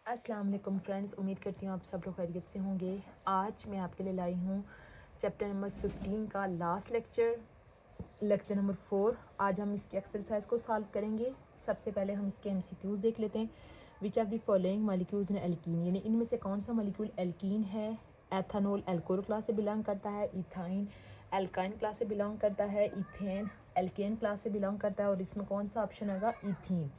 अस्सलाम वालेकुम फ्रेंड्स, उम्मीद करती हूँ आप सब लोग खैरियत से होंगे। आज मैं आपके लिए लाई हूँ चैप्टर नंबर 15 का लास्ट लेक्चर नंबर 4। आज हम इसकी एक्सरसाइज को सॉल्व करेंगे। सबसे पहले हम इसके एमसीक्यूज देख लेते हैं। Which of the following molecules in alkene, यानी इनमें से कौन सा मॉलिक्यूल एल्कीन है। एथेनॉल एल्कोहल क्लास से बिलोंग करता है। इथाइन एल्काइन क्लास से बिलोंग करता है। इथेन एल्केन क्लास से बिलोंग करता है। और इसमें कौन सा ऑप्शन होगा, ethene.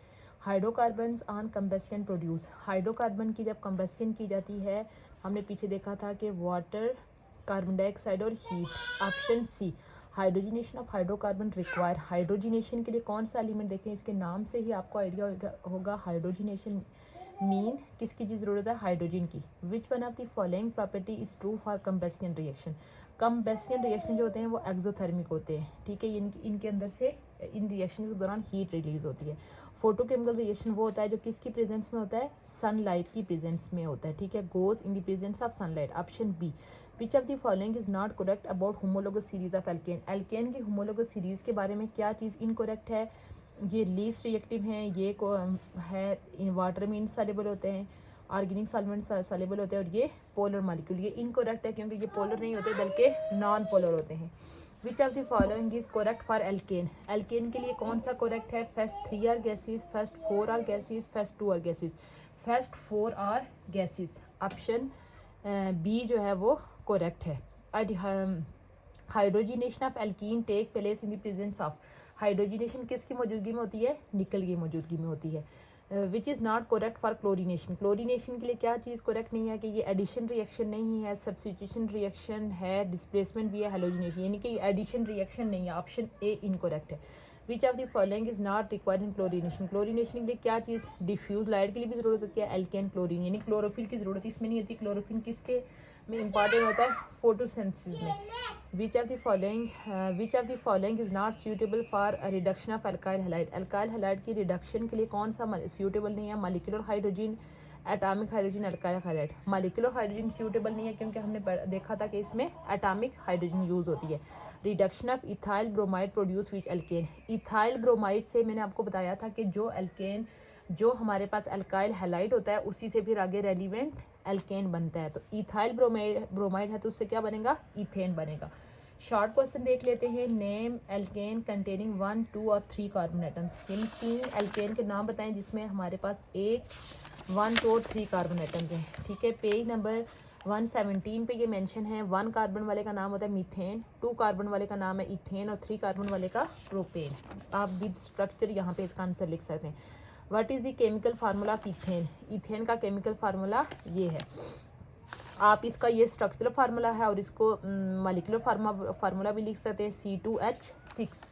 Hydrocarbon on combustion produce, hydrocarbon की जब कंबस्शन की जाती है, हमने पीछे देखा था कि वाटर, कार्बन डाइऑक्साइड और heat. Option C, hydrogenation of hydrocarbon require, hydrogenation के लिए कौन सा एलिमेंट, देखें इसके नाम से ही आपको आइडिया होगा हाइड्रोजिनेशन मीन किसकी ज़रूरत है, हाइड्रोजन की। Which one of the following property is true for combustion reaction, combustion reaction जो होते हैं वो एक्सोथर्मिक होते हैं, ठीक है। इनके अंदर से इन रिएक्शन के दौरान हीट रिलीज होती है। फोटोकेमिकल रिएक्शन वो होता है जो किसकी प्रेजेंस में होता है, सनलाइट की प्रेजेंस में होता है, ठीक है। Goes in the presence of sunlight. Option B, which of the following is not correct about homologous series of alkane, alkane की होमोलोगस सीरीज के बारे में क्या चीज़ इनकरेक्ट है। ये लीस्ट रिएक्टिव हैं, ये को है इन वाटर में इनसॉल्युबल होते हैं, ऑर्गेनिक सॉल्वेंट सॉल्युबल होते हैं, और ये पोलर मॉलिक्यूल, ये इनकरेक्ट है क्योंकि ये पोलर नहीं होते बल्कि नॉन पोलर होते हैं। Which of the following is correct for alkane, alkane के लिए कौन सा करेक्ट है। First 3 are gases, first 4 are gases, first 2 are gases, first 4 are gases. Option B जो है वो करेक्ट है। Hydrogenation of alkene take place in the presence of, hydrogenation किसकी मौजूदगी में होती है, निकल की मौजूदगी में होती है। Which is not correct for chlorination, chlorination के लिए क्या चीज़ करेक्ट नहीं है कि ये एडिशन रिएक्शन नहीं है, सब्स्टिट्यूशन रिएक्शन है, डिस्प्लेसमेंट भी है, हेलोजिनेशन, यानी कि एडिशन रिएक्शन नहीं है। ऑप्शन ए इनकरेक्ट है। विच of the following is not required in chlorination, chlorination के लिए क्या चीज़, डिफ्यूज लाइट के लिए भी ज़रूरत होती है, एल्केन क्लोरीन, यानी क्लोरोफिल की ज़रूरत इसमें नहीं होती। क्लोरोफिल किसके में इंपॉर्टेंट होता है, फोटोसिंथेसिस में। विच of the following is not suitable for reduction of alkyl halide, alkyl halide की रिडक्शन के लिए कौन सा सूटेबल नहीं है। Molecular hydrogen, atomic hydrogen, alkyl halide. Molecular hydrogen suitable नहीं है क्योंकि हमने देखा था कि इसमें एटॉमिक हाइड्रोजन यूज होती है। Reduction of ethyl bromide produce which alkane, ethyl bromide से मैंने आपको बताया था कि जो एल्केन, जो हमारे पास अल्काइल हैलाइड होता है उसी से फिर आगे रेलिवेंट एल्केन बनता है। तो इथाइल ब्रोमाइड है तो उससे क्या बनेगा, इथेन बनेगा। शॉर्ट क्वेश्चन देख लेते हैं। नेम एल्केन कंटेनिंग 1, 2 और 3 कार्बन एटम्स, इन 3 एल्केन के नाम बताएं जिसमें हमारे पास 1, 2 और 3 कार्बन एटम्स हैं, ठीक है। पेज नंबर 117 पे ये मेंशन है। 1 कार्बन वाले का नाम होता है मीथेन, 2 कार्बन वाले का नाम है इथेन और 3 कार्बन वाले का प्रोपेन। आप विद स्ट्रक्चर यहाँ पे इसका आंसर लिख सकते हैं। What is the chemical formula of ethane, ethane का केमिकल फार्मूला ये है। आप इसका ये स्ट्रक्चरल फार्मूला है और इसको मॉलिक्यूलर फार्मूला भी लिख सकते हैं, C2H6।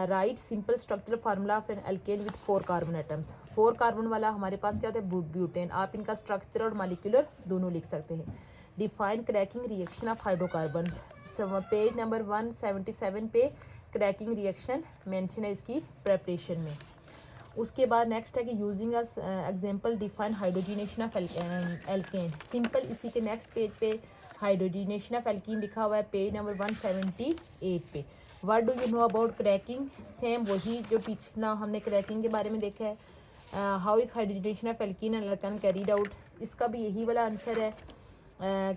Write simple structural formula of an alkane with 4 carbon atoms, 4 carbon वाला हमारे पास क्या होता है, ब्यूटेन। आप इनका स्ट्रक्चर और मॉलिक्यूलर दोनों लिख सकते हैं। Define cracking reaction of hydrocarbon, page number 177 पे क्रैकिंग रिएक्शन मेंशन है इसकी प्रेपरेशन में। उसके बाद नेक्स्ट है कि using us example define hydrogenation of alkene, simple इसी के नेक्स्ट पेज पे हाइड्रोजिनेशन ऑफ एल्कीन लिखा हुआ है, पेज नंबर 178 पे। What do you know about cracking, same वही जो पिछला हमने क्रैकिंग के बारे में देखा है। How is hydrogenation of alkene and alkane carried out, इसका भी यही वाला आंसर है।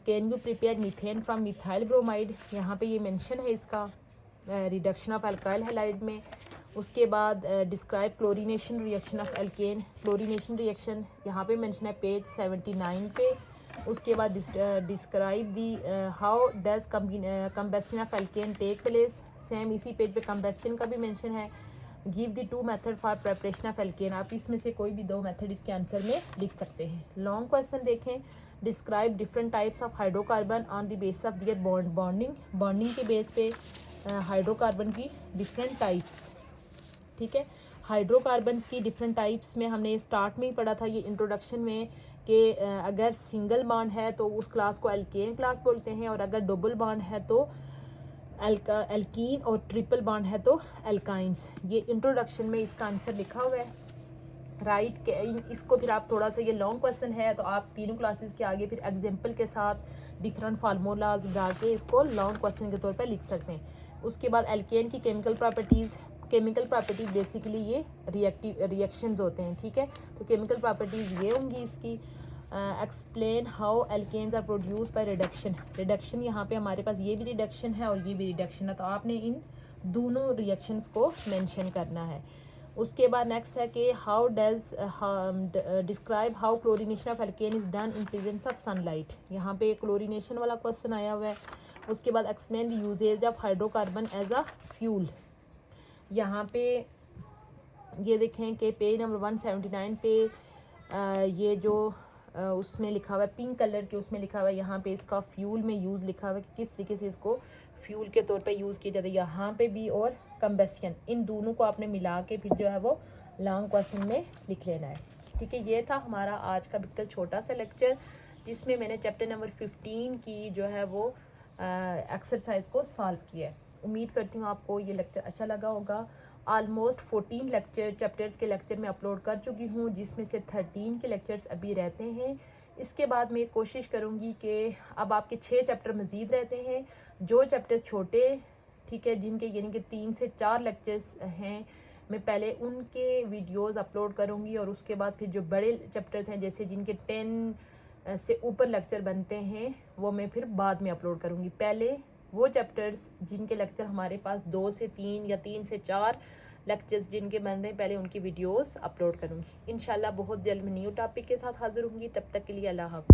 Can you prepare methane from methyl bromide, यहाँ पे ये मेंशन है इसका रिडक्शन ऑफ अल्काइल हैलाइड में। उसके बाद describe chlorination reaction of alkane, chlorination reaction यहाँ पे मेंशन है पेज 79 पे। उसके बाद describe the how does combustion of alkane take place, same इसी पेज पे कंबस्शन का भी मेंशन है। Give the 2 method for preparation of alkane, आप इसमें से कोई भी 2 मेथड इसके आंसर में लिख सकते हैं। लॉन्ग क्वेश्चन देखें। Describe different types of hydrocarbon on the base of their bonding, bonding के बेस पे हाइड्रोकार्बन की डिफरेंट टाइप्स, ठीक है। हाइड्रोकार्बन्स की डिफरेंट टाइप्स में हमने स्टार्ट में ही पढ़ा था ये इंट्रोडक्शन में कि अगर सिंगल बॉन्ड है तो उस क्लास को एल्केन क्लास बोलते हैं, और अगर डबल बॉन्ड है तो एल्कीन, और ट्रिपल बॉन्ड है तो एल्काइंस। ये इंट्रोडक्शन में इसका आंसर लिखा हुआ है, राइट। इसको फिर आप थोड़ा सा, ये लॉन्ग क्वेश्चन है तो आप तीनों क्लासेस के आगे फिर एग्जाम्पल के साथ डिफरेंट फार्मूलाज डाल के इसको लॉन्ग क्वेश्चन के तौर पर लिख सकते हैं। उसके बाद एल्केन की chemical properties, chemical property basically ये रिएक्शंस होते हैं, ठीक है। तो केमिकल प्रॉपर्टीज़ ये होंगी इसकी। Explain how alkanes are produce by reduction. Reduction यहाँ पे हमारे पास ये भी रिडक्शन है और ये भी रिडक्शन है, तो आपने इन दोनों रिएक्शंस को मेंशन करना है। उसके बाद नेक्स्ट है कि how does describe how chlorination of alkene is done in presence of sunlight. यहाँ पे क्लोरीनेशन वाला क्वेश्चन आया हुआ है। उसके बाद explain the uses of hydrocarbon as a fuel. यहाँ पे ये देखें कि पेज नंबर 179 पे ये जो उसमें लिखा हुआ है पिंक कलर के, उसमें लिखा हुआ है यहाँ पे इसका फ्यूल में यूज़ लिखा हुआ है कि किस तरीके से इसको फ्यूल के तौर पे यूज़ किया जाता है यहाँ पे भी, और कंबस्शन, इन दोनों को आपने मिला के फिर जो है वो लॉन्ग क्वेश्चन में लिख लेना है, ठीक है। ये था हमारा आज का बिल्कुल छोटा सा लेक्चर जिसमें मैंने चैप्टर नंबर 15 की जो है वो एक्सरसाइज को सॉल्व किया है। उम्मीद करती हूँ आपको ये लेक्चर अच्छा लगा होगा। ऑलमोस्ट 14 चैप्टर्स के लेक्चर मैं अपलोड कर चुकी हूँ, जिसमें से 13 के लेक्चर्स अभी रहते हैं। इसके बाद मैं कोशिश करूँगी कि अब आपके 6 चैप्टर मज़ीद रहते हैं। जो चैप्टर छोटे, ठीक है, जिनके यानी कि 3 से 4 लेक्चर्स हैं, मैं पहले उनके वीडियोस अपलोड करूँगी और उसके बाद फिर जो बड़े चैप्टर्स हैं जैसे जिनके 10 से ऊपर लेक्चर बनते हैं वो मैं फिर बाद में अपलोड करूँगी। पहले वो चैप्टर्स जिनके लेक्चर हमारे पास 2 से 3 या 3 से 4 लेक्चर्स जिनके बन रहे हैं, पहले उनकी वीडियोस अपलोड करूँगी। इंशाल्लाह बहुत जल्द मैं न्यू टॉपिक के साथ हाजिर होंगी। तब तक के लिए अल्लाह हाफिज़।